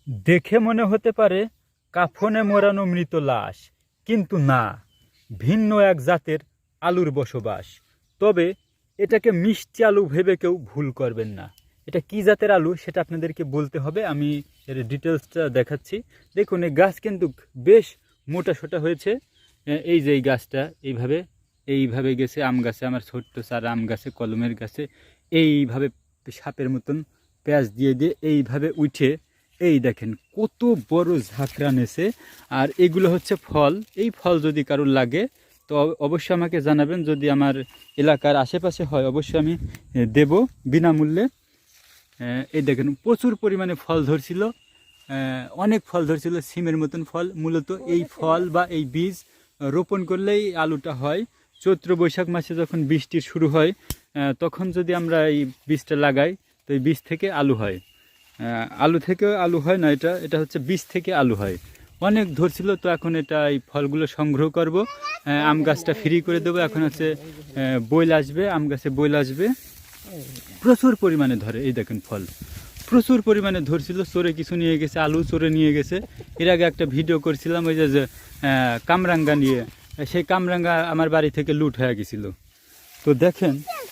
দেখে মনে হতে পারে কাফনে মোড়ানো মৃত লাশ, কিন্তু না, ভিন্ন এক জাতের আলুর বসবাস। তবে এটাকে মিষ্টি আলু ভেবে কেউ ভুল করবেন না। এটা কি জাতের আলু সেটা আপনাদেরকে বলতে হবে। আমি এর ডিটেলসটা দেখাচ্ছি। দেখুন, এই গাছ কিন্তু বেশ মোটা সোটা হয়েছে। এই যে এই গাছটা এইভাবে এইভাবে গেছে আম গাছে, আমার ছোট্ট চারা আম গাছে, কলমের গাছে এইভাবে সাপের মতন প্যাঁচ দিয়ে দিয়ে এইভাবে উঠে এই দেখেন কত বড় ঝাঁকড়া নেছে। আর এগুলো হচ্ছে ফল। এই ফল যদি কারোর লাগে তো অবশ্যই আমাকে জানাবেন। যদি আমার এলাকার আশেপাশে হয় অবশ্যই আমি দেব বিনামূল্যে। এই দেখেন প্রচুর পরিমাণে ফল ধরছিল, অনেক ফল ধরছিল, সিমের মতন ফল। মূলত এই ফল বা এই বীজ রোপণ করলেই আলুটা হয়। চৈত্র বৈশাখ মাসে যখন বৃষ্টি শুরু হয় তখন যদি আমরা এই বীজটা লাগাই তো এই বীজ থেকে আলু হয়। আলু থেকেও আলু হয় না, এটা এটা হচ্ছে বীজ থেকে আলু হয়। অনেক ধরছিল, তো এখন এটা এই ফলগুলো সংগ্রহ করব। আম গাছটা ফ্রি করে দেবো। এখন হচ্ছে বইল আসবে, আম গাছে বইল আসবে, প্রচুর পরিমাণে ধরে। এই দেখেন ফল প্রচুর পরিমাণে ধরছিল। চোরে কিছু নিয়ে গেছে, আলু চোরে নিয়ে গেছে। এর আগে একটা ভিডিও করছিলাম ওই যে কামরাঙ্গা নিয়ে, সেই কামরাঙ্গা আমার বাড়ি থেকে লুট হয়ে গেছিলো। তো দেখেন